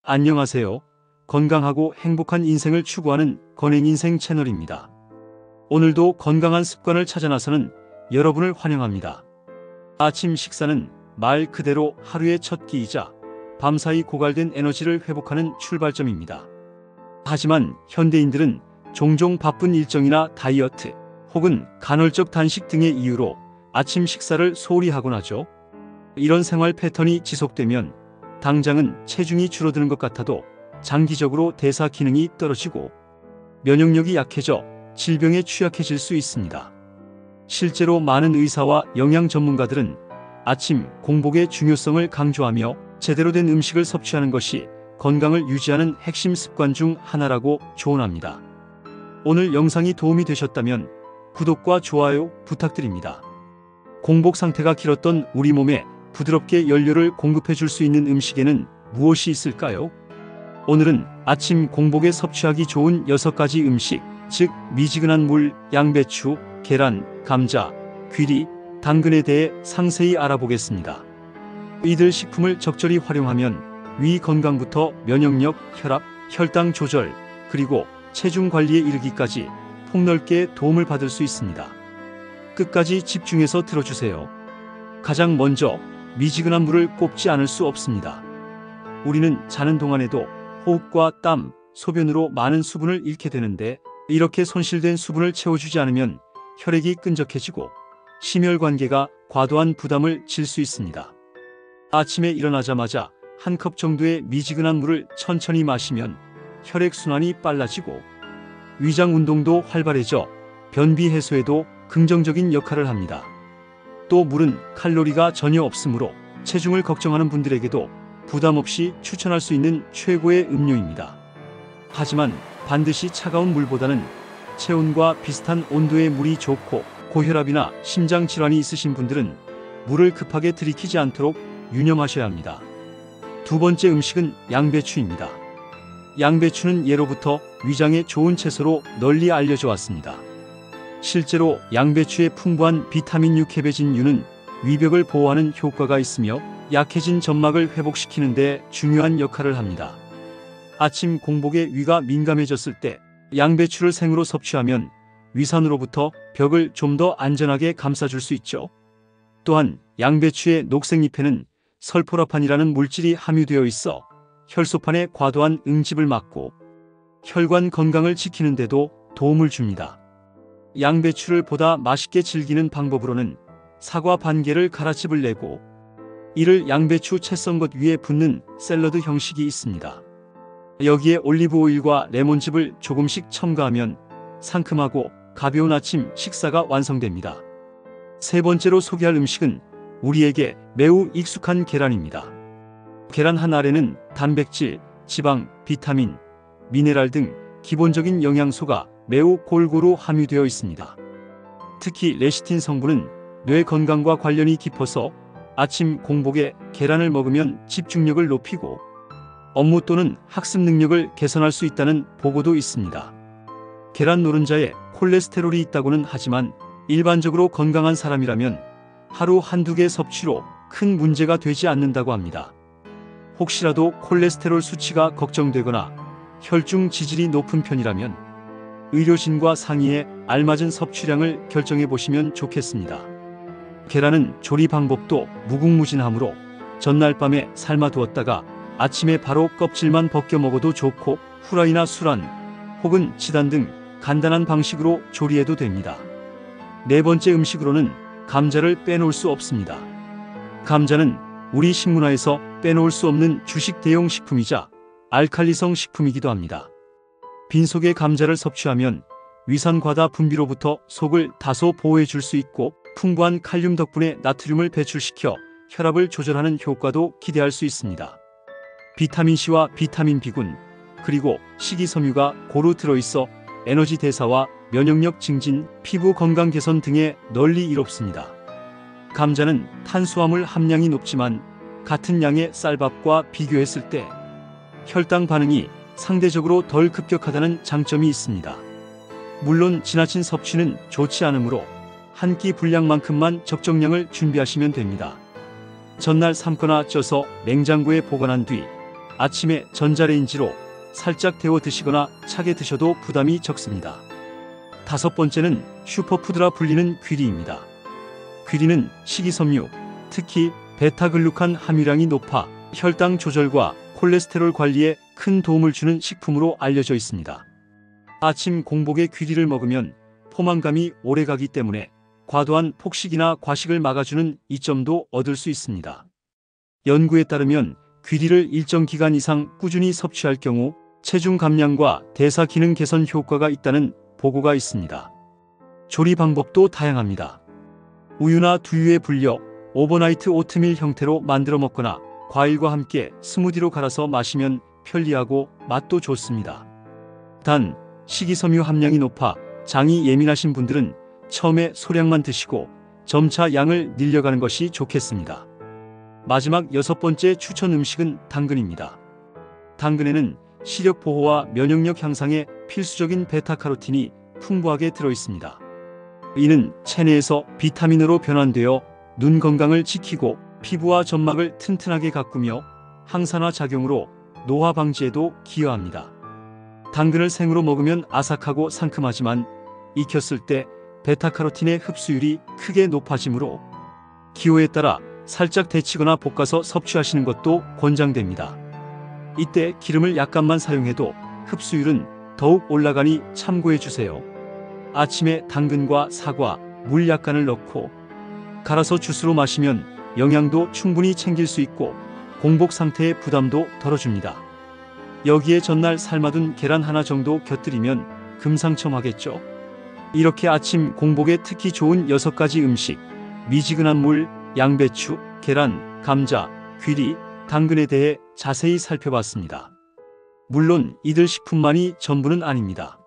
안녕하세요. 건강하고 행복한 인생을 추구하는 건행인생 채널입니다. 오늘도 건강한 습관을 찾아 나서는 여러분을 환영합니다. 아침 식사는 말 그대로 하루의 첫 끼이자 밤사이 고갈된 에너지를 회복하는 출발점입니다. 하지만 현대인들은 종종 바쁜 일정이나 다이어트 혹은 간헐적 단식 등의 이유로 아침 식사를 소홀히 하곤 하죠. 이런 생활 패턴이 지속되면 당장은 체중이 줄어드는 것 같아도 장기적으로 대사 기능이 떨어지고 면역력이 약해져 질병에 취약해질 수 있습니다. 실제로 많은 의사와 영양 전문가들은 아침 공복의 중요성을 강조하며 제대로 된 음식을 섭취하는 것이 건강을 유지하는 핵심 습관 중 하나라고 조언합니다. 오늘 영상이 도움이 되셨다면 구독과 좋아요 부탁드립니다. 공복 상태가 길었던 우리 몸에 부드럽게 연료를 공급해 줄 수 있는 음식에는 무엇이 있을까요? 오늘은 아침 공복에 섭취하기 좋은 6가지 음식, 즉 미지근한 물, 양배추, 계란, 감자, 귀리, 당근에 대해 상세히 알아보겠습니다. 이들 식품을 적절히 활용하면 위 건강부터 면역력, 혈압, 혈당 조절, 그리고 체중 관리에 이르기까지 폭넓게 도움을 받을 수 있습니다. 끝까지 집중해서 들어주세요. 가장 먼저 미지근한 물을 꼽지 않을 수 없습니다. 우리는 자는 동안에도 호흡과 땀, 소변으로 많은 수분을 잃게 되는데 이렇게 손실된 수분을 채워주지 않으면 혈액이 끈적해지고 심혈관계가 과도한 부담을 질 수 있습니다. 아침에 일어나자마자 한 컵 정도의 미지근한 물을 천천히 마시면 혈액순환이 빨라지고 위장 운동도 활발해져 변비 해소에도 긍정적인 역할을 합니다. 또 물은 칼로리가 전혀 없으므로 체중을 걱정하는 분들에게도 부담 없이 추천할 수 있는 최고의 음료입니다. 하지만 반드시 차가운 물보다는 체온과 비슷한 온도의 물이 좋고 고혈압이나 심장 질환이 있으신 분들은 물을 급하게 들이키지 않도록 유념하셔야 합니다. 두 번째 음식은 양배추입니다. 양배추는 예로부터 위장에 좋은 채소로 널리 알려져 왔습니다. 실제로 양배추의 풍부한 비타민 U 캐베진 U는 위벽을 보호하는 효과가 있으며 약해진 점막을 회복시키는 데 중요한 역할을 합니다. 아침 공복에 위가 민감해졌을 때 양배추를 생으로 섭취하면 위산으로부터 벽을 좀 더 안전하게 감싸줄 수 있죠. 또한 양배추의 녹색잎에는 설포라판이라는 물질이 함유되어 있어 혈소판의 과도한 응집을 막고 혈관 건강을 지키는 데도 도움을 줍니다. 양배추를 보다 맛있게 즐기는 방법으로는 사과 반 개를 가라칩을 내고 이를 양배추 채 썬 것 위에 붓는 샐러드 형식이 있습니다. 여기에 올리브 오일과 레몬즙을 조금씩 첨가하면 상큼하고 가벼운 아침 식사가 완성됩니다. 세 번째로 소개할 음식은 우리에게 매우 익숙한 계란입니다. 계란 한 알에는 단백질, 지방, 비타민, 미네랄 등 기본적인 영양소가 매우 골고루 함유되어 있습니다. 특히 레시틴 성분은 뇌 건강과 관련이 깊어서 아침 공복에 계란을 먹으면 집중력을 높이고 업무 또는 학습 능력을 개선할 수 있다는 보고도 있습니다. 계란 노른자에 콜레스테롤이 있다고는 하지만 일반적으로 건강한 사람이라면 하루 한두 개 섭취로 큰 문제가 되지 않는다고 합니다. 혹시라도 콜레스테롤 수치가 걱정되거나 혈중 지질이 높은 편이라면 의료진과 상의해 알맞은 섭취량을 결정해 보시면 좋겠습니다. 계란은 조리 방법도 무궁무진하므로 전날 밤에 삶아 두었다가 아침에 바로 껍질만 벗겨 먹어도 좋고 후라이나 수란 혹은 지단 등 간단한 방식으로 조리해도 됩니다. 네 번째 음식으로는 감자를 빼놓을 수 없습니다. 감자는 우리 식문화에서 빼놓을 수 없는 주식 대용 식품이자 알칼리성 식품이기도 합니다. 빈속에 감자를 섭취하면 위산 과다 분비로부터 속을 다소 보호해 줄 수 있고 풍부한 칼륨 덕분에 나트륨을 배출시켜 혈압을 조절하는 효과도 기대할 수 있습니다. 비타민C와 비타민 B군, 그리고 식이섬유가 고루 들어있어 에너지 대사와 면역력 증진, 피부 건강 개선 등에 널리 이롭습니다. 감자는 탄수화물 함량이 높지만 같은 양의 쌀밥과 비교했을 때 혈당 반응이 상대적으로 덜 급격하다는 장점이 있습니다. 물론 지나친 섭취는 좋지 않으므로 한 끼 분량만큼만 적정량을 준비하시면 됩니다. 전날 삶거나 쪄서 냉장고에 보관한 뒤 아침에 전자레인지로 살짝 데워 드시거나 차게 드셔도 부담이 적습니다. 다섯 번째는 슈퍼푸드라 불리는 귀리입니다. 귀리는 식이섬유, 특히 베타글루칸 함유량이 높아 혈당 조절과 콜레스테롤 관리에 큰 도움을 주는 식품으로 알려져 있습니다. 아침 공복에 귀리를 먹으면 포만감이 오래가기 때문에 과도한 폭식이나 과식을 막아주는 이점도 얻을 수 있습니다. 연구에 따르면 귀리를 일정 기간 이상 꾸준히 섭취할 경우 체중 감량과 대사 기능 개선 효과가 있다는 보고가 있습니다. 조리 방법도 다양합니다. 우유나 두유에 불려 오버나이트 오트밀 형태로 만들어 먹거나 과일과 함께 스무디로 갈아서 마시면 편리하고 맛도 좋습니다. 단, 식이섬유 함량이 높아 장이 예민하신 분들은 처음에 소량만 드시고 점차 양을 늘려가는 것이 좋겠습니다. 마지막 여섯 번째 추천 음식은 당근입니다. 당근에는 시력 보호와 면역력 향상에 필수적인 베타카로틴이 풍부하게 들어있습니다. 이는 체내에서 비타민으로 변환되어 눈 건강을 지키고 피부와 점막을 튼튼하게 가꾸며 항산화 작용으로 노화 방지에도 기여합니다. 당근을 생으로 먹으면 아삭하고 상큼하지만 익혔을 때 베타카로틴의 흡수율이 크게 높아지므로 기호에 따라 살짝 데치거나 볶아서 섭취하시는 것도 권장됩니다. 이때 기름을 약간만 사용해도 흡수율은 더욱 올라가니 참고해 주세요. 아침에 당근과 사과, 물 약간을 넣고 갈아서 주스로 마시면 영양도 충분히 챙길 수 있고 공복 상태의 부담도 덜어줍니다. 여기에 전날 삶아둔 계란 하나 정도 곁들이면 금상첨화겠죠. 이렇게 아침 공복에 특히 좋은 6가지 음식, 미지근한 물, 양배추, 계란, 감자, 귀리, 당근에 대해 자세히 살펴봤습니다. 물론 이들 식품만이 전부는 아닙니다.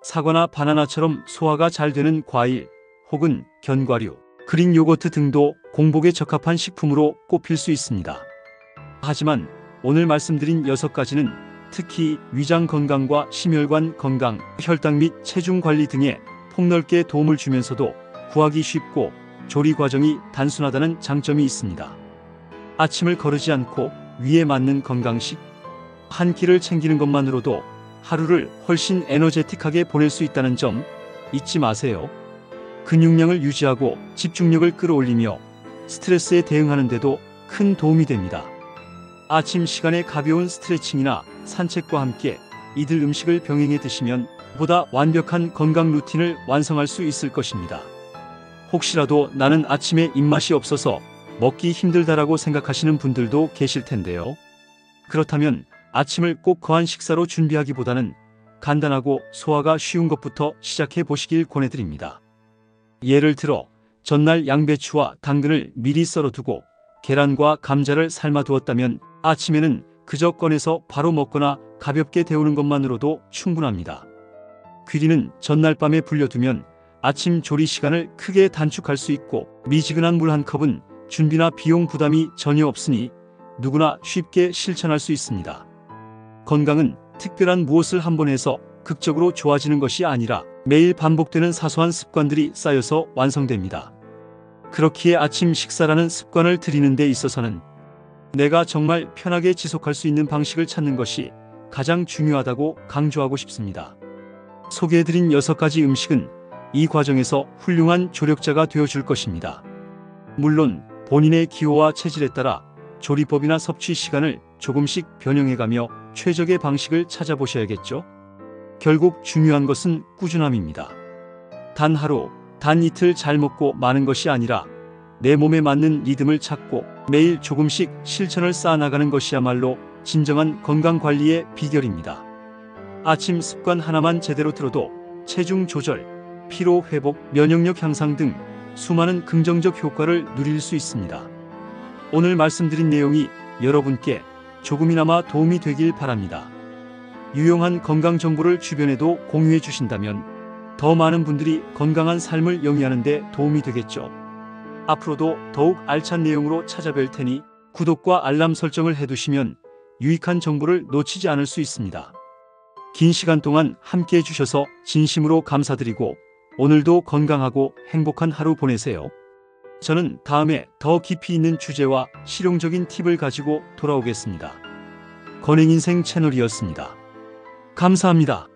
사과나 바나나처럼 소화가 잘 되는 과일 혹은 견과류, 그릭 요거트 등도 공복에 적합한 식품으로 꼽힐 수 있습니다. 하지만 오늘 말씀드린 6가지는 특히 위장 건강과 심혈관 건강, 혈당 및 체중 관리 등에 폭넓게 도움을 주면서도 구하기 쉽고 조리 과정이 단순하다는 장점이 있습니다. 아침을 거르지 않고 위에 맞는 건강식 한 끼를 챙기는 것만으로도 하루를 훨씬 에너제틱하게 보낼 수 있다는 점 잊지 마세요. 근육량을 유지하고 집중력을 끌어올리며 스트레스에 대응하는 데도 큰 도움이 됩니다. 아침 시간에 가벼운 스트레칭이나 산책과 함께 이들 음식을 병행해 드시면 보다 완벽한 건강 루틴을 완성할 수 있을 것입니다. 혹시라도 나는 아침에 입맛이 없어서 먹기 힘들다라고 생각하시는 분들도 계실 텐데요. 그렇다면 아침을 꼭 거한 식사로 준비하기보다는 간단하고 소화가 쉬운 것부터 시작해 보시길 권해드립니다. 예를 들어 전날 양배추와 당근을 미리 썰어두고 계란과 감자를 삶아두었다면 아침에는 그저 꺼내서 바로 먹거나 가볍게 데우는 것만으로도 충분합니다. 귀리는 전날 밤에 불려두면 아침 조리 시간을 크게 단축할 수 있고 미지근한 물 한 컵은 준비나 비용 부담이 전혀 없으니 누구나 쉽게 실천할 수 있습니다. 건강은 특별한 무엇을 한 번 해서 극적으로 좋아지는 것이 아니라 매일 반복되는 사소한 습관들이 쌓여서 완성됩니다. 그렇기에 아침 식사라는 습관을 들이는 데 있어서는 내가 정말 편하게 지속할 수 있는 방식을 찾는 것이 가장 중요하다고 강조하고 싶습니다. 소개해드린 6가지 음식은 이 과정에서 훌륭한 조력자가 되어줄 것입니다. 물론 본인의 기호와 체질에 따라 조리법이나 섭취 시간을 조금씩 변형해가며 최적의 방식을 찾아보셔야겠죠. 결국 중요한 것은 꾸준함입니다. 단 하루, 단 이틀 잘 먹고 마는 것이 아니라 내 몸에 맞는 리듬을 찾고 매일 조금씩 실천을 쌓아나가는 것이야말로 진정한 건강관리의 비결입니다. 아침 습관 하나만 제대로 들어도 체중 조절, 피로 회복, 면역력 향상 등 수많은 긍정적 효과를 누릴 수 있습니다. 오늘 말씀드린 내용이 여러분께 조금이나마 도움이 되길 바랍니다. 유용한 건강 정보를 주변에도 공유해 주신다면 더 많은 분들이 건강한 삶을 영위하는 데 도움이 되겠죠. 앞으로도 더욱 알찬 내용으로 찾아뵐 테니 구독과 알람 설정을 해두시면 유익한 정보를 놓치지 않을 수 있습니다. 긴 시간 동안 함께 해주셔서 진심으로 감사드리고 오늘도 건강하고 행복한 하루 보내세요. 저는 다음에 더 깊이 있는 주제와 실용적인 팁을 가지고 돌아오겠습니다. 건행인생 채널이었습니다. 감사합니다.